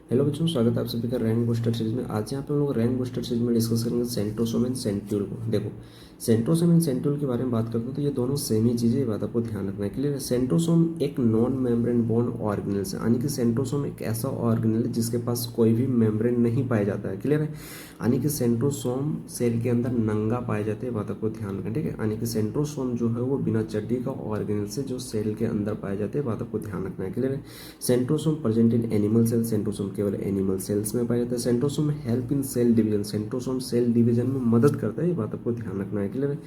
Hello बच्चों, स्वागत है आप सभी का रैंक बूस्टर सीरीज में। आज यहाँ पे हम लोग रैंक बूस्टर सीरीज में डिस्कस करेंगे सेंट्रोसोम एंड सेंट्यूल को। देखो, सेंट्रोसोम एंड सेंट्यूल के बारे में बात करते हैं तो ये दोनों सेम ही चीज़ें, ये बात आपको ध्यान रखना है। क्लियर है। सेंट्रोसोम एक नॉन मेम्ब्रेन बोर्न ऑर्गेनेल है, यानी कि सेंट्रोसोम एक ऐसा ऑर्गेनेल है जिसके पास कोई भी मेम्ब्रेन नहीं पाया जाता है। क्लियर है। यानी कि सेंट्रोसोम सेल के अंदर नंगा पाए जाते हैं, बात आपको ध्यान रखना। ठीक है। यानी कि सेंट्रोसोम जो है वो बिना चड्डी का ऑर्गेनेल से जो सेल के अंदर पाए जाते हैं, बात आपको ध्यान रखना है। क्लियर है। Centrosome present in animal cell, centrosome केवल एनिमल सेल्स में पाया जाता है। Centrosome help in cell division, centrosome cell division में मदद करता है, ये बात आपको ध्यान रखना है। क्लियर है।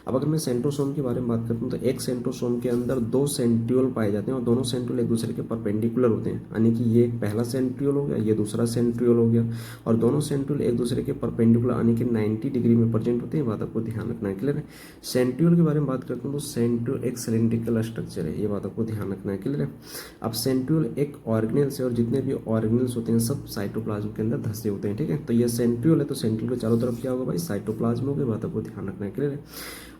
अब अगर मैं सेंट्रोसोम के बारे में बात करता हूँ तो एक सेंट्रोसोम के अंदर दो सेंट्रियोल पाए जाते हैं और दोनों सेंट्रियोल एक दूसरे के परपेंडिकुलर होते हैं, यानी कि ये एक पहला सेंट्रियोल हो गया, ये दूसरा सेंट्रियोल हो गया, और दोनों सेंट्रियोल एक दूसरे के परपेंडिकुलर यानी कि 90 डिग्री में प्रेजेंट होते हैं, बात आपको ध्यान रखना है। क्लियर है। सेंट्रियोल के बारे में बात करता हूँ तो सेंट्रियोल एक सिलिंड्रिकल स्ट्रक्चर है, ये बात आपको ध्यान रखना है। क्लियर है। अब सेंट्रियोल एक ऑर्गेनेल्स है और जितने भी ऑर्गेनेल्स होते हैं सब साइटोप्लाज्म के अंदर धंसे होते हैं। ठीक है। तो ये सेंट्रियोल है, तो सेंट्रियोल के चारों तरफ क्या होगा भाई, साइटोप्लाज्म होगा, बात आपको ध्यान रखना है। क्लियर है।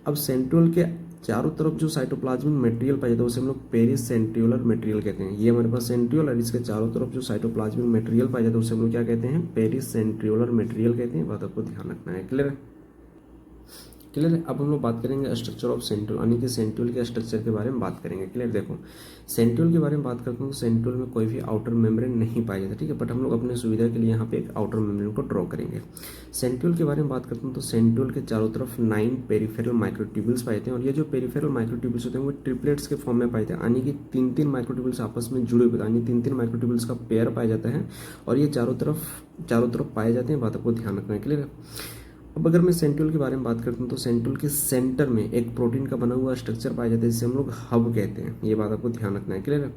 अब सेंट्रियोल के चारों तरफ जो साइटोप्लाज्मिक मटेरियल पाया जाता है उसे हम लोग पेरिसेंट्रियोलर मटेरियल कहते हैं। ये हमारे पास सेंट्रियोल है, इसके चारों तरफ जो साइटोप्लाज्मिक मटेरियल पाया जाता है उसे हम लोग क्या कहते हैं, पेरिसेंट्रियोलर मटेरियल कहते हैं, बात आपको ध्यान रखना है। क्लियर है। क्लियर है। अब हम लोग बात करेंगे स्ट्रक्चर ऑफ सेंट्रियोल, यानी कि सेंट्रियोल के स्ट्रक्चर के बारे में बात करेंगे। क्लियर। देखो, सेंट्रियोल के बारे में बात करते हैं तो सेंट्रियोल में कोई भी आउटर मेम्ब्रेन नहीं पाया जाता। ठीक है। बट हम लोग अपने सुविधा के लिए यहाँ पे एक आउटर मेम्ब्रेन को ड्रॉ करेंगे। सेंट्रियोल के बारे में बात करते हैं तो सेंट्रियोल के चारों तरफ 9 पेरिफेरल माइक्रोट्यूब्यूल्स पाए जाते हैं और ये जो पेरिफेरल माइक्रोट्यूब्यूल्स होते हैं वो ट्रिपलेट्स के फॉर्म में पाए जाते हैं, यानी कि तीन तीन माइक्रोट्यूब्यूल्स आपस में जुड़े हुए, यानी तीन तीन माइक्रोट्यूब्यूल्स का पेयर पाया जाता है और ये चारों तरफ पाए जाते हैं, बात आपको ध्यान रखना है। क्लियर है। अब अगर मैं सेंट्रियोल के बारे में बात करता हूँ तो सेंट्रियोल के सेंटर में एक प्रोटीन का बना हुआ स्ट्रक्चर पाया जाता है जिसे हम लोग हब कहते हैं, ये बात आपको ध्यान रखना है। क्लियर है।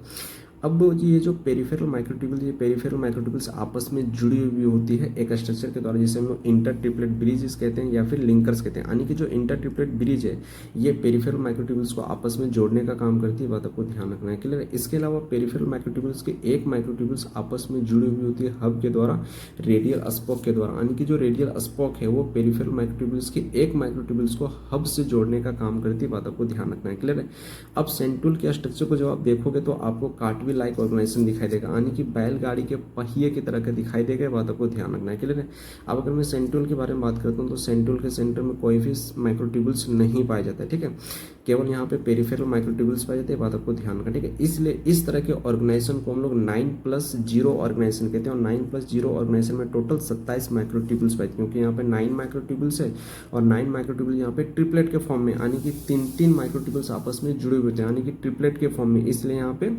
अब ये जो पेरिफेरल माइक्रोट्यूब्यूल, ये पेरिफेरल माइक्रोट्यूब्यूल्स आपस में जुड़ी हुई होती है एक स्ट्रक्चर के द्वारा जिसे हम लोग इंटर ट्रिपलेट ब्रिज कहते हैं या फिर लिंकर्स कहते हैं, यानी कि जो इंटर ट्रिपलेट ब्रिज है ये पेरिफेरल माइक्रोट्यूब्यूल्स को आपस में जोड़ने का काम करती है, बात आपको ध्यान रखना है। क्लियर है। इसके अलावा पेरिफेरल माइक्रोट्यूब्यूल्स के एक माइक्रोट्यूब्यूल्स आपस में जुड़ी हुई होती है हब के द्वारा, रेडियल स्पोक के द्वारा, यानी कि जो रेडियल स्पोक है वो पेरिफेरल माइक्रोट्यूब्यूल्स के एक माइक्रोट्यूब्यूल्स को हब से जोड़ने का काम करती है, बात आपको ध्यान रखना है। क्लियर है। अब सेंट्रियोल के स्ट्रक्चर को जब आप देखोगे तो आपको कार्टविल लाइक ऑर्गेनाइजेशन दिखाई देगा, यानी कि बैलगाड़ी के पहिए की तरह का दिखाई देगा, बात आपको ध्यान रखना है। क्लियर है। अब अगर मैं सेंट्रियोल के बारे में बात करता हूँ तो सेंट्रियोल के सेंटर में कोई भी माइक्रोट्यूब्यूल्स नहीं पाया जाता है। ठीक है। केवल यहाँ पे पेरिफेरल माइक्रोट्यूब्यूल्स पाए जाते हैं, बात आपको ध्यान रखना है। ठीक है। इसलिए इस तरह के ऑर्गेनाइजेशन को हम लोग 9+0 ऑर्गेनाइजेशन कहते हैं और 9+0 ऑर्गेनाइजेशन में टोटल 27 माइक्रोट्यूब्यूल्स पाए, क्योंकि यहाँ पे 9 माइक्रोट्यूब्यूल्स है और 9 माइक्रोट्यूब्यूल यहाँ पे ट्रिपलेट के फॉर्म में, यानी कि तीन तीन माइक्रोट्यूब्यूल्स आपस में जुड़े हुए थे, यानी कि ट्रिपलेट के फॉर्म में, इसलिए यहाँ पे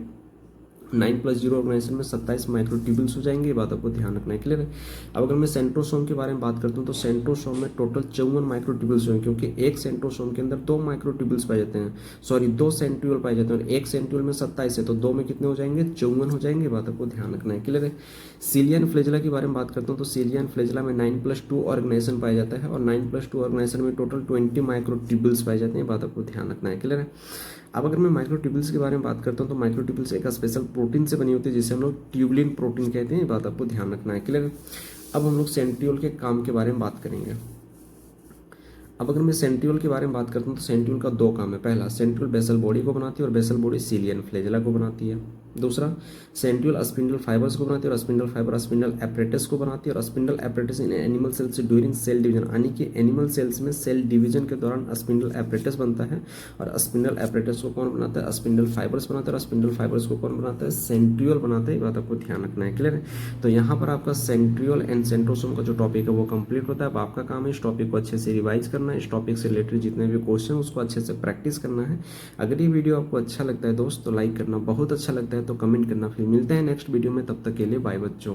9+0 ऑर्गेनाइजेशन में 27 माइक्रोट्यूब्यूल्स हो जाएंगे, ये बात आपको ध्यान रखना है। क्लियर है। अब अगर मैं सेंट्रोसोम के बारे में बात करता हूँ तो सेंट्रोसोम में टोटल 54 माइक्रोट्यूब्यूल्स होंगे, क्योंकि एक सेंट्रोसोम के अंदर 2 माइक्रोट्यूब्यूल्स पाए जाते हैं, सॉरी 2 सेंट्रियोल पाए जाते हैं और एक सेंट्रियोल में 27 है तो 2 में कितने हो जाएंगे, 54 हो जाएंगे, बात आपको ध्यान रखना है। क्लियर है। सिलियन फ्लेजला के बारे में बात करता हूँ तो सिलियन फ्लेजला में 9+2 ऑर्गेनाइजेशन पाया जाता है और 9+2 ऑर्गेनाइजेशन में टोटल 20 माइक्रोट्यूब्यूल्स पाए जाते हैं, बात आपको ध्यान रखना है। क्लियर है। अब अगर मैं माइक्रोट्यूब्यूल्स के बारे में बात करता हूँ तो माइक्रोट्यूब्यूल्स एक स्पेशल प्रोटीन से बनी होती है जिसे हम लोग ट्यूबुलिन प्रोटीन कहते हैं, बात आपको ध्यान रखना है। क्लियर। अब हम लोग सेंट्रियोल के काम के बारे में बात करेंगे। अब अगर मैं सेंट्रियोल के बारे में बात करता हूँ तो सेंट्रियोल का 2 काम है। पहला, सेंट्रियोल बेसल बॉडी को बनाती है और बेसल बॉडी सिलियन फ्लेजला को बनाती है। दूसरा, सेंट्रियोल स्पिंडल फाइबर्स को बनाती है और स्पिंडल फाइबर स्पिंडल एपरेटस को बनाती है और spindle apparatus in animal cells during cell division, यानी कि एनिमल सेल्स में सेल डिवीजन के दौरान स्पिंडल एपरेटस बनता है और स्पिंडल एपरेटस को कौन बनाता है, स्पिंडल फाइबर्स बनाता है और स्पिंडल फाइबर्स को कौन बनाता है, सेंट्रियोल बनाता है, ये बात आपको ध्यान रखना है। क्लियर है। तो यहाँ पर आपका सेंट्रियोल एंड सेंट्रोसोम का जो टॉपिक है वो कंप्लीट होता है। अब आपका काम है इस टॉपिक को अच्छे से रिवाइज करना है, इस टॉपिक से रिलेटेड जितने भी क्वेश्चन उसको अच्छे से प्रैक्टिस करना है। अगर ये वीडियो आपको अच्छा लगता है दोस्त तो लाइक करना, बहुत अच्छा लगता है तो कमेंट करना। फिर मिलते हैं नेक्स्ट वीडियो में, तब तक के लिए बाय बच्चों।